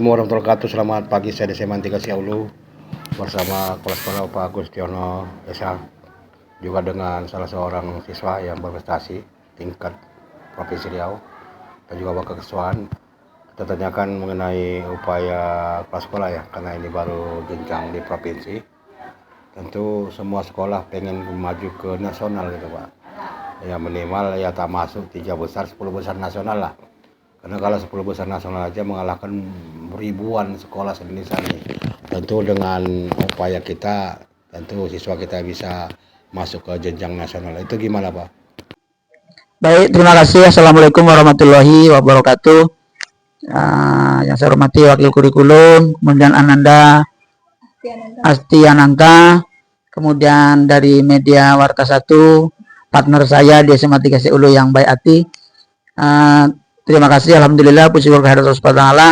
Assalamualaikum warahmatullahi wabarakatuh. Selamat pagi, saya Desi Mantika Siaulu bersama Kepala Sekolah Pak Agustiono Esa, juga dengan salah seorang siswa yang berprestasi tingkat Provinsi Riau dan juga Wakil Ketuaan. Kita tanyakan mengenai upaya kepala sekolah ya, karena ini baru jenjang di provinsi. Tentu semua sekolah pengen maju ke nasional gitu Pak. Ya minimal ya tak masuk 3 besar, 10 besar nasional lah. Karena kalau 10 besar nasional aja mengalahkan ribuan sekolah se-Indonesia ini. Tentu dengan upaya kita, tentu siswa kita bisa masuk ke jenjang nasional. Itu gimana Pak? Baik, terima kasih. Assalamualaikum warahmatullahi wabarakatuh. Yang saya hormati Wakil Kurikulum, kemudian Ananda Astiananta, kemudian dari media Warta 1, partner saya di SMA 3 Siaulu yang baik hati. Terima kasih, alhamdulillah, puji syukur kehadirat Allah Subhanahu wa taala.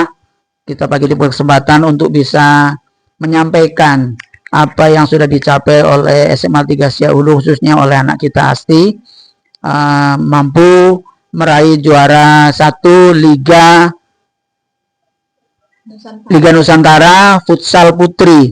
Kita pagi ini berkesempatan untuk bisa menyampaikan apa yang sudah dicapai oleh SMA 3 Siaulu, khususnya oleh anak kita Asti, mampu meraih juara 1 Liga Nusantara Futsal Putri.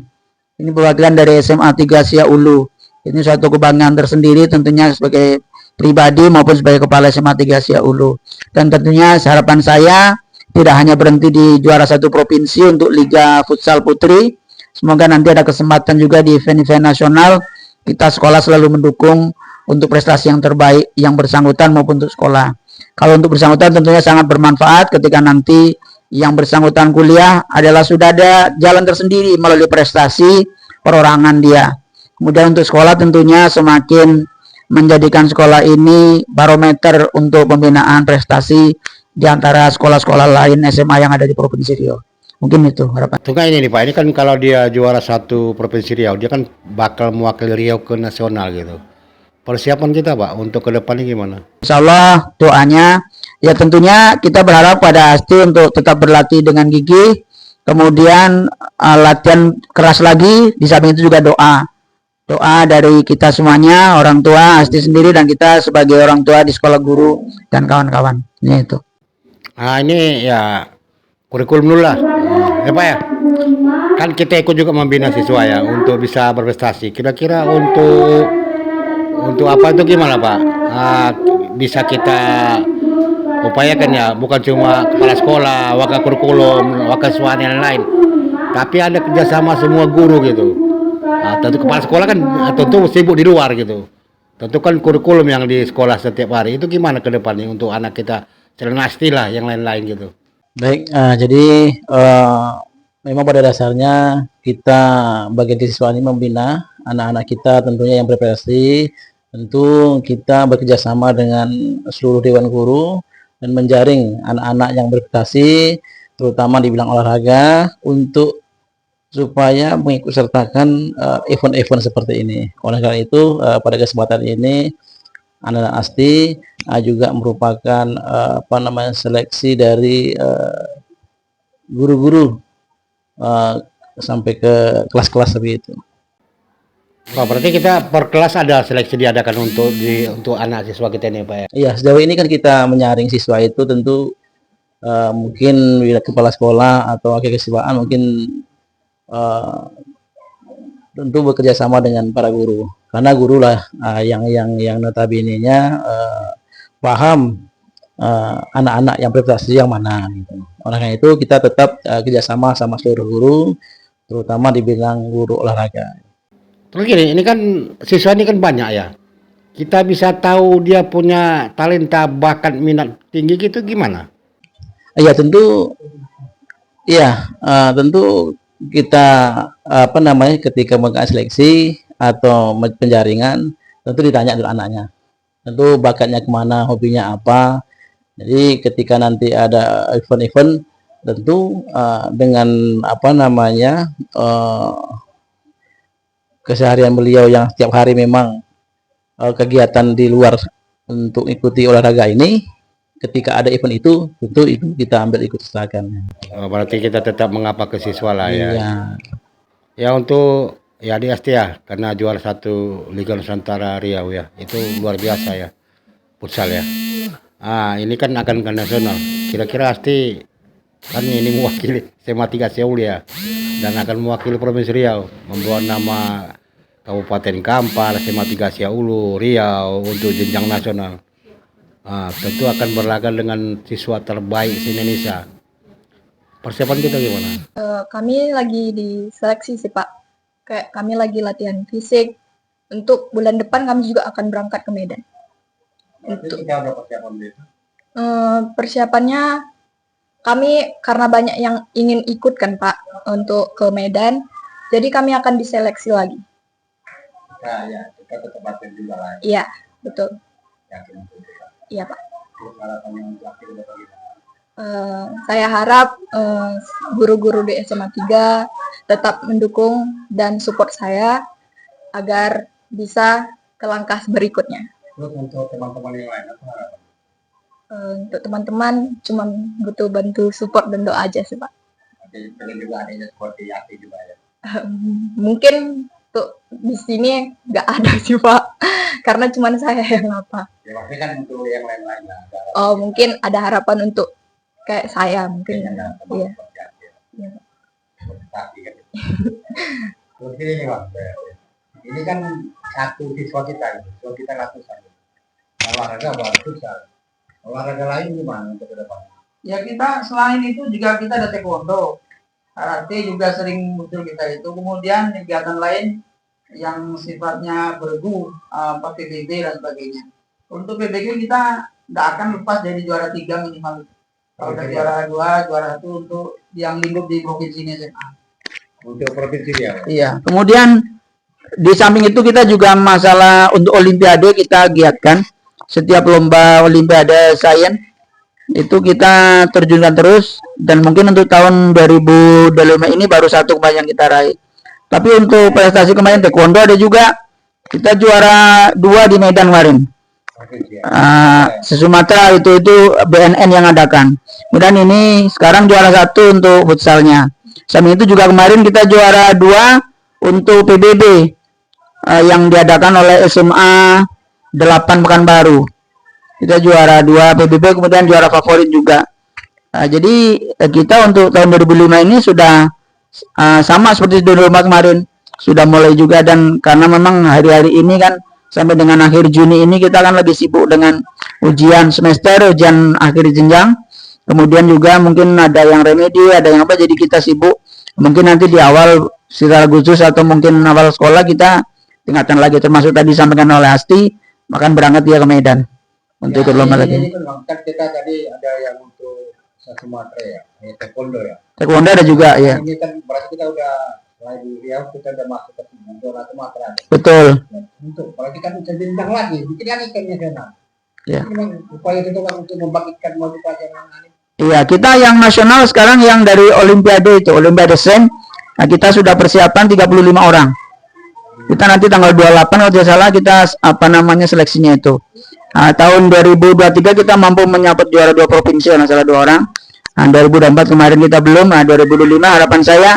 Ini perwakilan dari SMA 3 Siaulu. Ini suatu kebanggaan tersendiri tentunya sebagai pribadi maupun sebagai kepala SMA 3 Siaulu. Dan tentunya harapan saya tidak hanya berhenti di juara 1 provinsi untuk Liga Futsal Putri. Semoga nanti ada kesempatan juga di event-event nasional. Kita sekolah selalu mendukung untuk prestasi yang terbaik yang bersangkutan maupun untuk sekolah. Kalau untuk bersangkutan tentunya sangat bermanfaat ketika nanti yang bersangkutan kuliah adalah sudah ada jalan tersendiri melalui prestasi perorangan dia. Kemudian untuk sekolah tentunya semakin menjadikan sekolah ini barometer untuk pembinaan prestasi di antara sekolah-sekolah lain SMA yang ada di Provinsi Riau. Mungkin itu harapan. Tunggu ini nih Pak, ini kan kalau dia juara 1 Provinsi Riau, dia kan bakal mewakili Riau ke nasional gitu. Persiapan kita Pak untuk ke depannya gimana? Insya Allah doanya ya tentunya kita berharap pada Asti untuk tetap berlatih dengan gigih, kemudian latihan keras lagi, di samping itu juga doa dari kita semuanya, orang tua Asti sendiri dan kita sebagai orang tua di sekolah guru dan kawan-kawan. Ini itu. Ini ya kurikulum dulu lah ya Pak ya. Kan kita ikut juga membina siswa ya untuk bisa berprestasi. Kira-kira untuk apa itu gimana Pak? Bisa kita upayakan ya, bukan cuma kepala sekolah, wakil kurikulum, wakil siswa yang lain, tapi ada kerjasama semua guru gitu. Tentu kepala sekolah kan tentu sibuk di luar gitu. Tentu kan kurikulum yang di sekolah setiap hari itu gimana ke depannya untuk anak kita, selain Asti lah yang lain-lain gitu. Baik, jadi memang pada dasarnya kita bagian siswa ini membina anak-anak kita tentunya yang berprestasi. Tentu kita bekerjasama dengan seluruh dewan guru dan menjaring anak-anak yang berprestasi, terutama di bidang olahraga, untuk supaya mengikut sertakan event-event seperti ini. Oleh karena itu, pada kesempatan ini anak-anak Asti juga merupakan seleksi dari guru-guru sampai ke kelas-kelas seperti itu. Wah, berarti kita per kelas ada seleksi diadakan untuk anak siswa kita ini Pak ya? Iya, sejauh ini kan kita menyaring siswa itu tentu mungkin kepala sekolah atau wakil kesiswaan mungkin tentu bekerja sama dengan para guru, karena guru lah yang notabene-nya paham anak-anak yang berprestasi yang mana gitu. Oleh karena itu kita tetap kerjasama sama seluruh guru, terutama di bidang guru olahraga. Terus gini, ini kan siswa ini kan banyak ya. Kita bisa tahu dia punya talenta, bakat, minat tinggi gitu gimana? Ya tentu kita ketika melakukan seleksi atau penjaringan tentu ditanya dulu anaknya. Tentu bakatnya kemana, hobinya apa. Jadi ketika nanti ada event-event tentu dengan keseharian beliau yang setiap hari memang kegiatan di luar untuk ikuti olahraga ini, ketika ada event itu tentu itu kita ambil ikut sertakan. Berarti kita tetap mengapa ke siswa lah ya. Iya. Ya untuk ya di Asti ya, karena juara 1 Liga Nusantara Riau ya, itu luar biasa ya, futsal ya. Ini kan akan ke nasional. Kira-kira Asti Kan ini mewakili SMA 3 Seul ya, dan akan mewakili Provinsi Riau, membawa nama Kabupaten Kampar, SMA 3 Siaulu, Riau untuk jenjang nasional. Tentu akan berlaga dengan siswa terbaik se-Indonesia. Persiapan kita gimana? Kami lagi diseleksi sih Pak. Kayak kami lagi latihan fisik. Untuk bulan depan kami juga akan berangkat ke Medan. Untuk persiapannya kami karena banyak yang ingin ikut kan Pak untuk ke Medan, jadi kami akan diseleksi lagi. Ya, kita tetap latihan juga lah. Iya, betul. Yakin itu ya. Iya Pak. Terus harapannya untuk akhir bagaimana? Saya harap guru-guru di SMA 3 tetap mendukung dan support saya agar bisa ke langkah berikutnya. Terus untuk teman-teman yang lain apa harapan? Untuk teman-teman cuma butuh bantu support dan doa aja sih Pak. Oke, pengen juga adanya seperti Yati juga ya. Mungkin untuk di sini nggak ada sih Pak, karena cuma saya yang apa. Ya maksudnya kan untuk yang lain-lain lah. Oh mungkin ada harapan untuk kayak saya mungkin. Iya. Iya. Tapi kan. Terus ini Bang, ini kan satu siswa kita ratusan. Olahraga baru susah. Olahraga lain gimana untuk ke depan? Ya kita selain itu juga kita ada taekwondo, karate juga sering muncul kita itu. Kemudian kegiatan lain yang sifatnya bergu, PBB dan sebagainya. Untuk PBG kita nggak akan lepas dari juara 3 minimal. Kalau udah juara 2, juara 1 untuk yang lingkup di provinsi ini SMA. Untuk provinsi dia. Iya. Kemudian di samping itu kita juga masalah untuk olimpiade kita giatkan. Setiap lomba olimpiade sains itu kita terjunkan terus, dan mungkin untuk tahun 2025 ini baru satu kemarin yang kita raih. Tapi untuk prestasi kemarin taekwondo ada juga, kita juara 2 di Medan kemarin. Se-Sumatera itu BNN yang adakan. Kemudian ini sekarang juara 1 untuk futsalnya. Samping itu juga kemarin kita juara 2 untuk PBB yang diadakan oleh SMA 8 Pekanbaru. Kita juara 2 PBB, kemudian juara favorit juga. Jadi kita untuk tahun 2005 ini sudah sama seperti 2005 kemarin, sudah mulai juga. Dan karena memang hari-hari ini kan sampai dengan akhir Juni ini kita kan lebih sibuk dengan ujian semester, ujian akhir jenjang. Kemudian juga mungkin ada yang remedi, ada yang apa, jadi kita sibuk. Mungkin nanti di awal sekitar Agustus atau mungkin awal sekolah kita tingkatkan lagi, termasuk tadi disampaikan oleh Asti, makan berangkat dia ke Medan untuk ikut lomba lagi. Ini kan kita tadi ada yang untuk Sumatera ya, taekwondo ya. Taekwondo ada juga ya. Ini kan berarti kita udah mulai di Riau, kita udah masuk ke zona Sumatera. Betul. Untuk berarti kan bisa jenjang lagi, bikin lagi ke nasional. Ya. Memang upaya kita untuk membangkitkan motivasi yang ini. Iya, kita yang nasional sekarang yang dari Olimpiade itu, Olimpiade Sen, nah kita sudah persiapan 35 orang. Kita nanti tanggal 28 kalau tidak salah kita seleksinya itu. Nah, tahun 2023 kita mampu menyabet juara 2 provinsi, kalau salah 2 orang. Nah, 2024 kemarin kita belum. Nah, 2025 harapan saya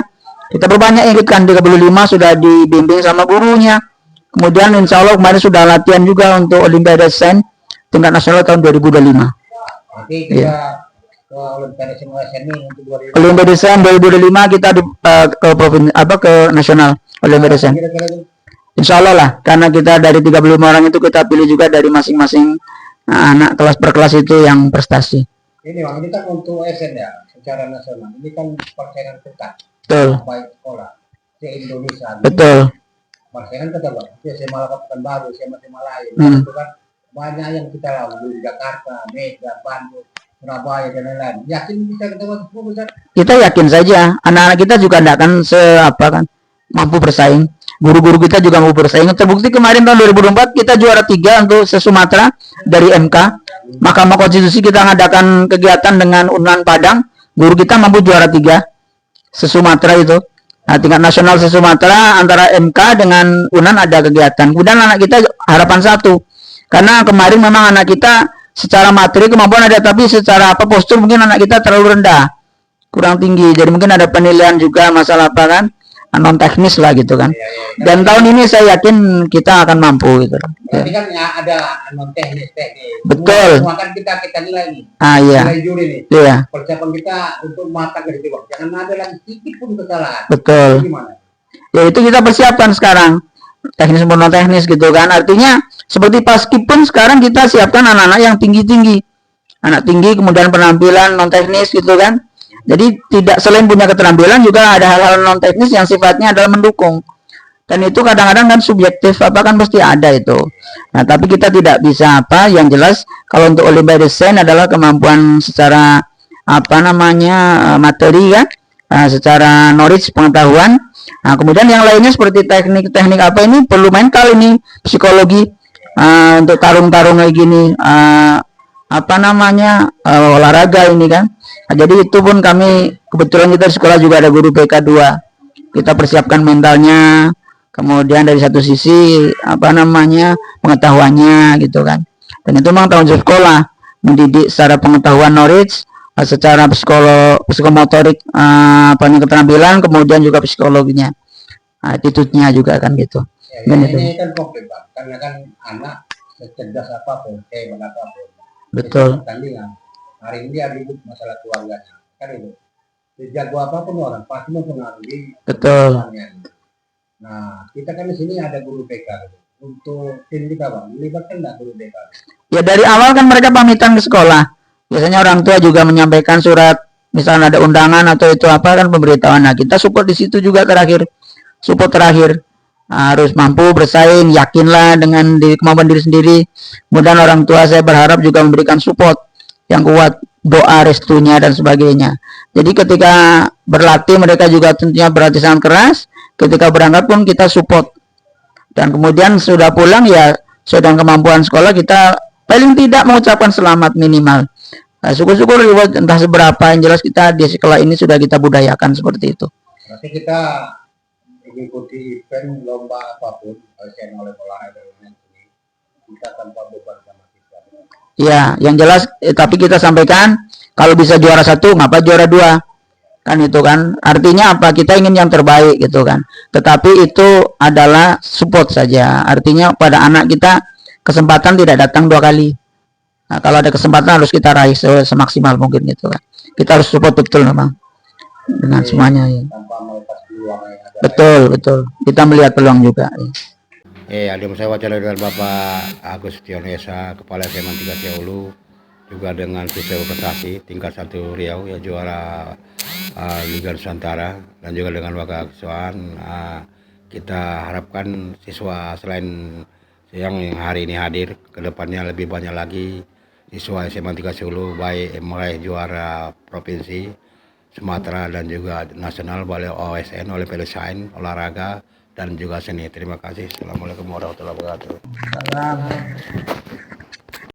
kita perbanyak ikutkan. 35 sudah dibimbing sama gurunya. Kemudian insya Allah kemarin sudah latihan juga untuk Olimpiade Sen tingkat nasional tahun 2025. Nanti kita ke Olimpiade Sen untuk 2025. Olimpiade Sen 2025 kita ke provinsi ke nasional Olimpiade Sen. Insya Allah lah, karena kita dari 35 orang itu kita pilih juga dari masing-masing anak kelas per kelas itu yang prestasi. Ini Bang, ini kan untuk SN ya, secara nasional. Ini kan persaingan ketat. Betul. Baik sekolah se Indonesia. Betul. Persaingan ketat Bang. SMA Pekanbaru, SMA lain. Itu kan banyak yang kita lalui di Jakarta, Medan, Bandung, Surabaya dan lain-lain. Yakin bisa ketemu semua besar? Kita yakin saja, anak-anak kita juga tidak akan mampu bersaing. Guru-guru kita juga mampu bersaing. Terbukti kemarin tahun 2024 kita juara 3 untuk se-Sumatera dari MK. Mahkamah Konstitusi kita mengadakan kegiatan dengan Unan Padang. Guru kita mampu juara 3 se-Sumatera itu. Nah, tingkat nasional se-Sumatera antara MK dengan Unan ada kegiatan. Kemudian anak kita harapan 1. Karena kemarin memang anak kita secara materi kemampuan ada, tapi secara postur mungkin anak kita terlalu rendah, kurang tinggi. Jadi mungkin ada penilaian juga masalah apa kan. non teknis lah gitu kan. Dan tahun ini saya yakin kita akan mampu gitu. Ya. Berarti kan ya ada non teknis. Betul. Semua kan kita nilai nih. Iya. Nilai juri nih. Iya. Persiapan kita untuk matang dari bang. Jangan ada lagi sedikit pun kesalahan. Betul. Gimana? Ya itu kita persiapkan sekarang. Teknis maupun non teknis gitu kan. Artinya seperti paskib pun sekarang kita siapkan anak-anak yang tinggi-tinggi. Anak tinggi kemudian penampilan non teknis gitu kan. Jadi tidak selain punya keterampilan juga ada hal-hal non teknis yang sifatnya adalah mendukung. Dan itu kadang-kadang kan subjektif apa kan pasti ada itu. Nah, tapi kita tidak bisa apa yang jelas kalau untuk Olimpiade Sains adalah kemampuan secara apa namanya materi ya, secara knowledge pengetahuan. Nah, kemudian yang lainnya seperti teknik apa ini perlu mental ini, psikologi untuk tarung-tarung kayak gini apa namanya olahraga ini kan. Nah, jadi itu pun kami kebetulan kita di sekolah juga ada guru PK 2. Kita persiapkan mentalnya, kemudian dari satu sisi apa namanya pengetahuannya gitu kan. Dan itu memang tanggung jawab sekolah mendidik secara pengetahuan knowledge, secara psikomotorik keterampilan, kemudian juga psikologinya, attitude-nya juga kan gitu. Ya, ini kan kompleks Pak, karena kan anak secerdas apapun, hebat apapun. Betul. Pertandingan. Hari ini dia ribut masalah keluarganya, kan itu. Sejago apapun orang pasti mempengaruhi. Betul. Nah, kita kan di sini ada guru BK. Untuk tim kita bang, melibatkan nggak guru BK? Ya dari awal kan mereka pamitan ke sekolah. Biasanya orang tua juga menyampaikan surat, misalnya ada undangan atau itu apa kan pemberitahuan. Nah kita support di situ juga terakhir, support terakhir. Harus mampu bersaing, yakinlah dengan kemampuan diri sendiri. Kemudian orang tua saya berharap juga memberikan support yang kuat, doa restunya dan sebagainya. Jadi ketika berlatih mereka juga tentunya berlatih sangat keras. Ketika berangkat pun kita support. Dan kemudian sudah pulang ya sesuai dengan kemampuan sekolah kita paling tidak mengucapkan selamat minimal. Nah, syukur-syukur reward entah seberapa yang jelas kita di sekolah ini sudah kita budayakan seperti itu. Berarti kita mengikuti event lomba apapun, oleh olahraga ini kita tanpa beban sama kita. Ya, yang jelas tapi kita sampaikan kalau bisa juara 1, ngapa juara 2? Kan itu kan. Artinya apa? Kita ingin yang terbaik gitu kan. Tetapi itu adalah support saja. Artinya pada anak kita kesempatan tidak datang 2 kali. Nah, kalau ada kesempatan harus kita raih semaksimal mungkin gitu kan. Kita harus support betul memang dengan semuanya ya. Tanpa melepas peluang yang ada. Betul. Kita melihat peluang juga. Ya. Adim saya wacana dengan Bapak Agus Tionesa, Kepala SMA 3 Siaulu, juga dengan siswa prestasi tingkat 1 Riau ya juara Liga Nusantara, dan juga dengan wakil ketuaan kita harapkan siswa selain yang hari ini hadir, kedepannya lebih banyak lagi siswa SMA 3 Siaulu baik meraih juara provinsi Sumatera dan juga nasional oleh OSN, oleh Sains, olahraga dan juga seni. Terima kasih. Assalamualaikum warahmatullahi wabarakatuh.